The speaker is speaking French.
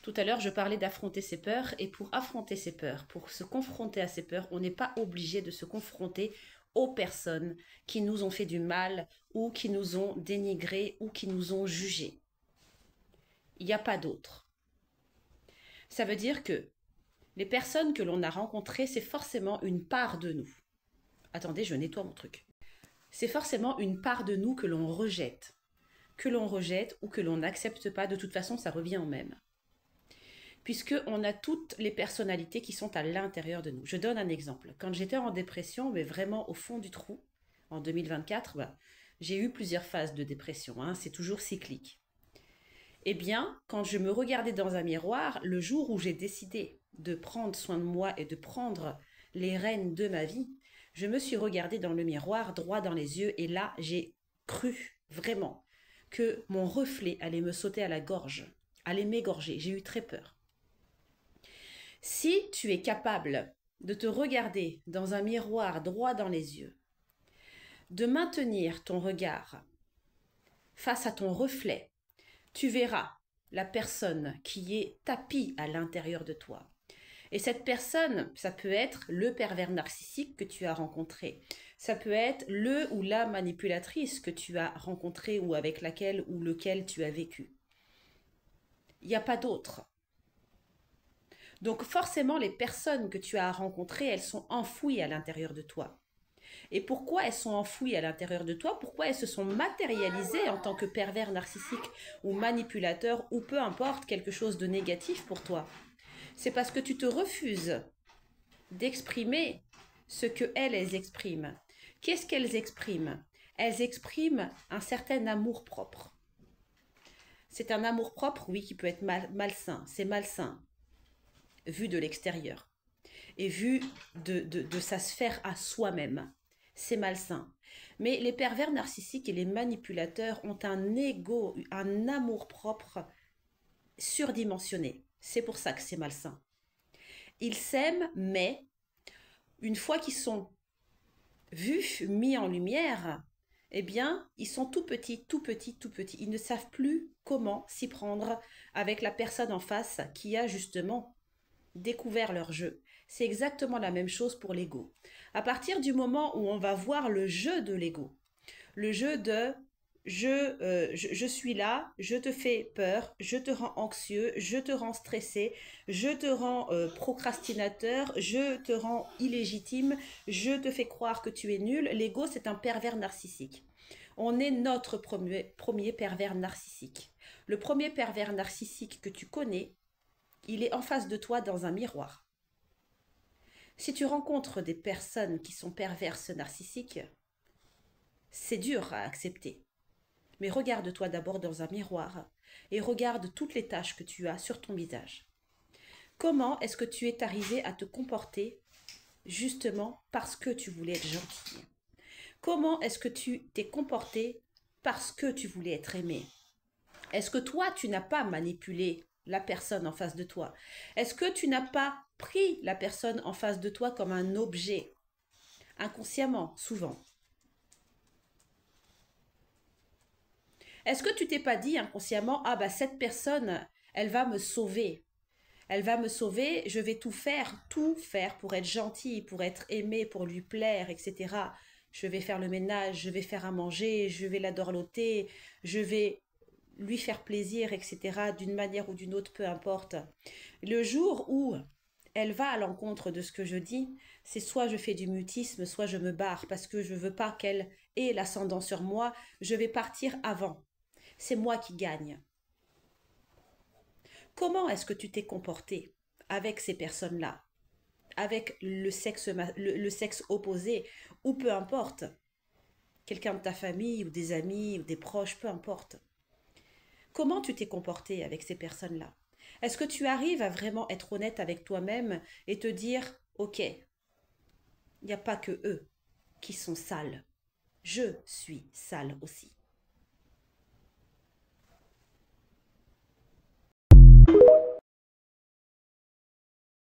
Tout à l'heure, je parlais d'affronter ses peurs et pour affronter ses peurs, pour se confronter à ses peurs, on n'est pas obligé de se confronter aux personnes qui nous ont fait du mal ou qui nous ont dénigrés ou qui nous ont jugés. Il n'y a pas d'autre. Ça veut dire que les personnes que l'on a rencontrées, c'est forcément une part de nous. Attendez, je nettoie mon truc. C'est forcément une part de nous que l'on rejette. Que l'on rejette ou que l'on n'accepte pas, de toute façon, ça revient au même. Puisqu'on a toutes les personnalités qui sont à l'intérieur de nous. Je donne un exemple. Quand j'étais en dépression, mais vraiment au fond du trou, en 2024, j'ai eu plusieurs phases de dépression, hein, c'est toujours cyclique. Eh bien, quand je me regardais dans un miroir, le jour où j'ai décidé de prendre soin de moi et de prendre les rênes de ma vie, je me suis regardée dans le miroir, droit dans les yeux, et là, j'ai cru vraiment que mon reflet allait me sauter à la gorge, allait m'égorger. J'ai eu très peur. Si tu es capable de te regarder dans un miroir droit dans les yeux, de maintenir ton regard face à ton reflet, tu verras la personne qui est tapie à l'intérieur de toi. Et cette personne, ça peut être le pervers narcissique que tu as rencontré. Ça peut être le ou la manipulatrice que tu as rencontré ou avec laquelle ou lequel tu as vécu. Il n'y a pas d'autre. Donc forcément, les personnes que tu as rencontrées, elles sont enfouies à l'intérieur de toi. Et pourquoi elles sont enfouies à l'intérieur de toi? Pourquoi elles se sont matérialisées en tant que pervers narcissique ou manipulateur ou peu importe quelque chose de négatif pour toi? C'est parce que tu te refuses d'exprimer ce que elles expriment. Qu'est-ce qu'elles expriment? Elles expriment un certain amour-propre. C'est un amour-propre, oui, qui peut être malsain. C'est malsain, vu de l'extérieur et vu de sa sphère à soi-même. C'est malsain. Mais les pervers narcissiques et les manipulateurs ont un ego, un amour-propre surdimensionné. C'est pour ça que c'est malsain. Ils s'aiment, mais une fois qu'ils sont vus, mis en lumière, eh bien, ils sont tout petits, tout petits, tout petits. Ils ne savent plus comment s'y prendre avec la personne en face qui a justement découvert leur jeu. C'est exactement la même chose pour l'ego. À partir du moment où on va voir le jeu de l'ego, le jeu de je suis là, je te fais peur, je te rends anxieux, je te rends stressé, je te rends procrastinateur, je te rends illégitime, je te fais croire que tu es nul. L'ego, c'est un pervers narcissique. On est notre premier pervers narcissique. Le premier pervers narcissique que tu connais, il est en face de toi dans un miroir. Si tu rencontres des personnes qui sont perverses narcissiques, c'est dur à accepter. Mais regarde-toi d'abord dans un miroir et regarde toutes les taches que tu as sur ton visage. Comment est-ce que tu es arrivé à te comporter justement parce que tu voulais être gentil? Comment est-ce que tu t'es comporté parce que tu voulais être aimé? Est-ce que toi, tu n'as pas manipulé la personne en face de toi? Est-ce que tu n'as pas pris la personne en face de toi comme un objet? Inconsciemment, souvent. Est-ce que tu t'es pas dit inconsciemment, ah bah cette personne, elle va me sauver. Elle va me sauver, je vais tout faire pour être gentille, pour être aimée, pour lui plaire, etc. Je vais faire le ménage, je vais faire à manger, je vais la dorloter, je vais lui faire plaisir, etc. D'une manière ou d'une autre, peu importe. Le jour où elle va à l'encontre de ce que je dis, c'est soit je fais du mutisme, soit je me barre parce que je ne veux pas qu'elle ait l'ascendant sur moi, je vais partir avant. C'est moi qui gagne. Comment est-ce que tu t'es comporté avec ces personnes-là, avec le sexe opposé, ou peu importe, quelqu'un de ta famille, ou des amis, ou des proches, peu importe. Comment tu t'es comporté avec ces personnes-là? Est-ce que tu arrives à vraiment être honnête avec toi-même et te dire, ok, il n'y a pas que eux qui sont sales. Je suis sale aussi.